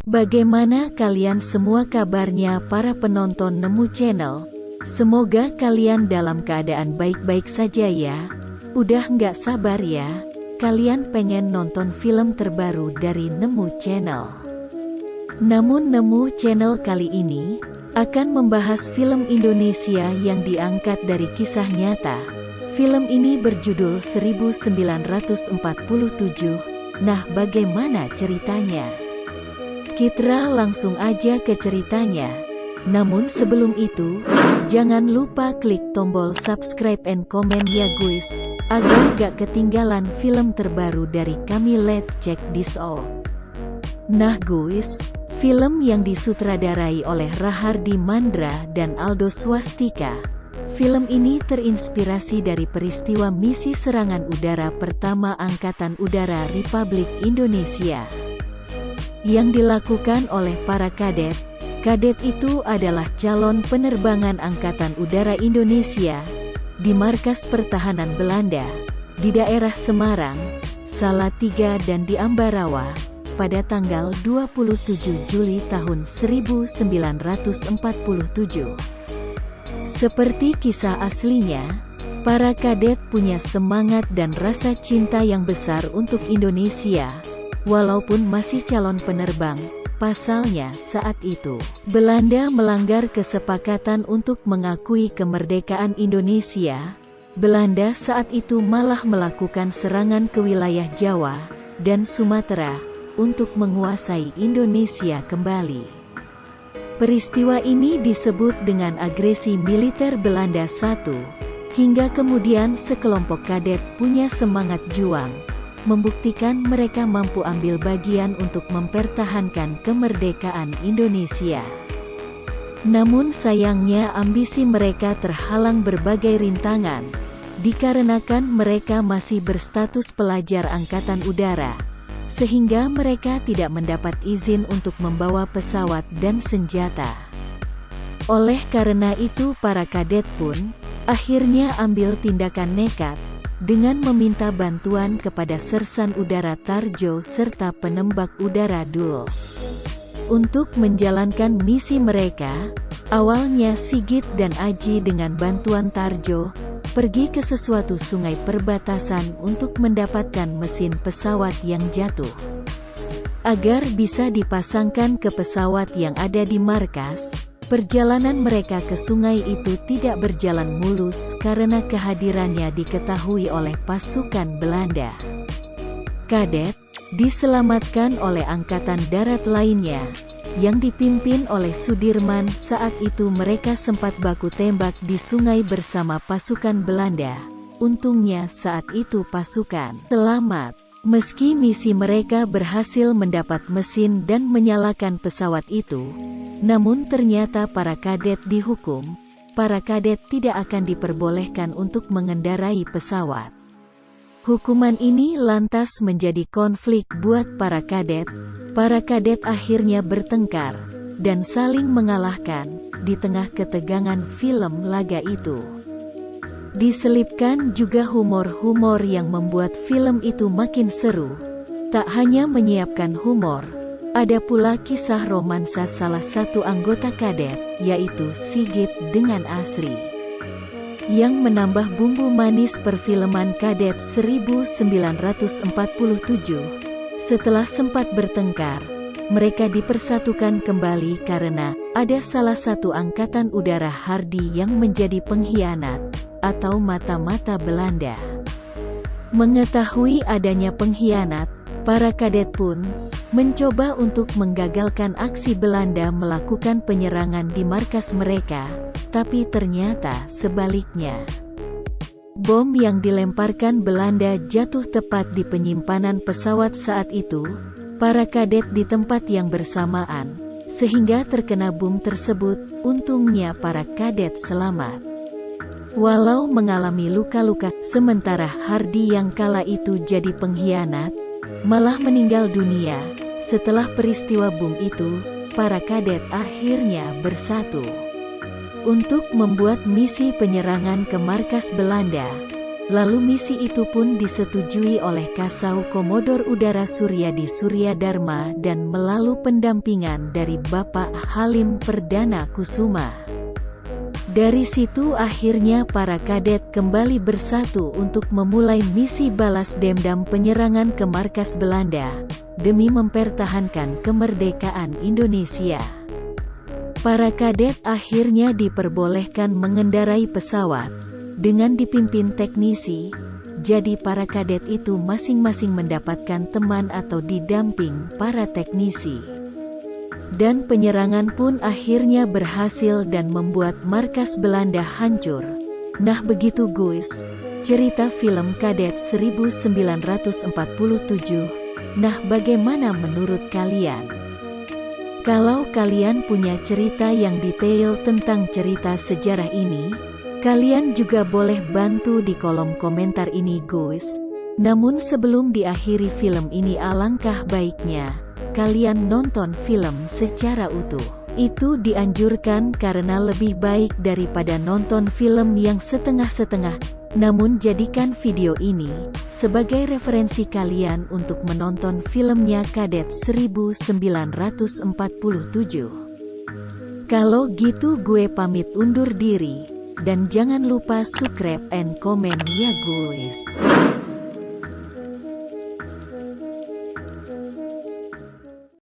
Bagaimana kalian semua kabarnya para penonton Nemu Channel? Semoga kalian dalam keadaan baik-baik saja ya. Udah nggak sabar ya, kalian pengen nonton film terbaru dari Nemu Channel. Namun Nemu Channel kali ini akan membahas film Indonesia yang diangkat dari kisah nyata. Film ini berjudul 1947. Nah, bagaimana ceritanya? Kita langsung aja ke ceritanya. Namun sebelum itu, jangan lupa klik tombol subscribe and comment ya guys, agar gak ketinggalan film terbaru dari kami. Let's check this out. Nah guys, film yang disutradarai oleh Rahardi Mandra dan Aldo Swastika. Film ini terinspirasi dari peristiwa misi serangan udara pertama Angkatan Udara Republik Indonesia yang dilakukan oleh para kadet. Kadet itu adalah calon penerbangan Angkatan Udara Indonesia di Markas Pertahanan Belanda di daerah Semarang, Salatiga dan di Ambarawa pada tanggal 27 Juli tahun 1947. Seperti kisah aslinya, para kadet punya semangat dan rasa cinta yang besar untuk Indonesia. Walaupun masih calon penerbang, pasalnya saat itu, Belanda melanggar kesepakatan untuk mengakui kemerdekaan Indonesia. Belanda saat itu malah melakukan serangan ke wilayah Jawa dan Sumatera untuk menguasai Indonesia kembali. Peristiwa ini disebut dengan agresi militer Belanda I, hingga kemudian sekelompok kadet punya semangat juang, membuktikan mereka mampu ambil bagian untuk mempertahankan kemerdekaan Indonesia. Namun sayangnya ambisi mereka terhalang berbagai rintangan, dikarenakan mereka masih berstatus pelajar Angkatan Udara, sehingga mereka tidak mendapat izin untuk membawa pesawat dan senjata. Oleh karena itu para kadet pun akhirnya ambil tindakan nekat, dengan meminta bantuan kepada Sersan Udara Tarjo serta penembak udara Dul. Untuk menjalankan misi mereka, awalnya Sigit dan Aji dengan bantuan Tarjo, pergi ke sesuatu sungai perbatasan untuk mendapatkan mesin pesawat yang jatuh. Agar bisa dipasangkan ke pesawat yang ada di markas, perjalanan mereka ke sungai itu tidak berjalan mulus karena kehadirannya diketahui oleh pasukan Belanda. Kadet diselamatkan oleh angkatan darat lainnya yang dipimpin oleh Sudirman. Saat itu mereka sempat baku tembak di sungai bersama pasukan Belanda. Untungnya saat itu pasukan selamat. Meski misi mereka berhasil mendapat mesin dan menyalakan pesawat itu, namun ternyata para kadet dihukum. Para kadet tidak akan diperbolehkan untuk mengendarai pesawat. Hukuman ini lantas menjadi konflik buat para kadet. Para kadet akhirnya bertengkar dan saling mengalahkan di tengah ketegangan film laga itu. Diselipkan juga humor-humor yang membuat film itu makin seru. Tak hanya menyiapkan humor, ada pula kisah romansa salah satu anggota kadet, yaitu Sigit dengan Asri, yang menambah bumbu manis perfilman kadet 1947. Setelah sempat bertengkar, mereka dipersatukan kembali karena ada salah satu angkatan udara Hardi yang menjadi pengkhianat atau mata-mata Belanda. Mengetahui adanya pengkhianat, para kadet pun mencoba untuk menggagalkan aksi Belanda melakukan penyerangan di markas mereka, tapi ternyata sebaliknya. Bom yang dilemparkan Belanda jatuh tepat di penyimpanan pesawat saat itu. Para kadet di tempat yang bersamaan, sehingga terkena bom tersebut. Untungnya para kadet selamat, walau mengalami luka-luka. Sementara Hardi yang kala itu jadi pengkhianat, malah meninggal dunia. Setelah peristiwa bom itu, para kadet akhirnya bersatu untuk membuat misi penyerangan ke markas Belanda. Lalu misi itu pun disetujui oleh Kasau Komodor Udara Suryadi Suryadharma dan melalui pendampingan dari Bapak Halim Perdana Kusuma. Dari situ akhirnya para kadet kembali bersatu untuk memulai misi balas dendam penyerangan ke markas Belanda, demi mempertahankan kemerdekaan Indonesia. Para kadet akhirnya diperbolehkan mengendarai pesawat, dengan dipimpin teknisi, jadi para kadet itu masing-masing mendapatkan teman atau didamping para teknisi. Dan penyerangan pun akhirnya berhasil dan membuat markas Belanda hancur. Nah begitu guys, cerita film Kadet 1947. Nah bagaimana menurut kalian? Kalau kalian punya cerita yang detail tentang cerita sejarah ini, kalian juga boleh bantu di kolom komentar ini guys. Namun sebelum diakhiri film ini alangkah baiknya kalian nonton film secara utuh. Itu dianjurkan karena lebih baik daripada nonton film yang setengah-setengah. Namun jadikan video ini sebagai referensi kalian untuk menonton filmnya Kadet 1947. Kalau gitu gue pamit undur diri. Dan jangan lupa subscribe and comment ya guys.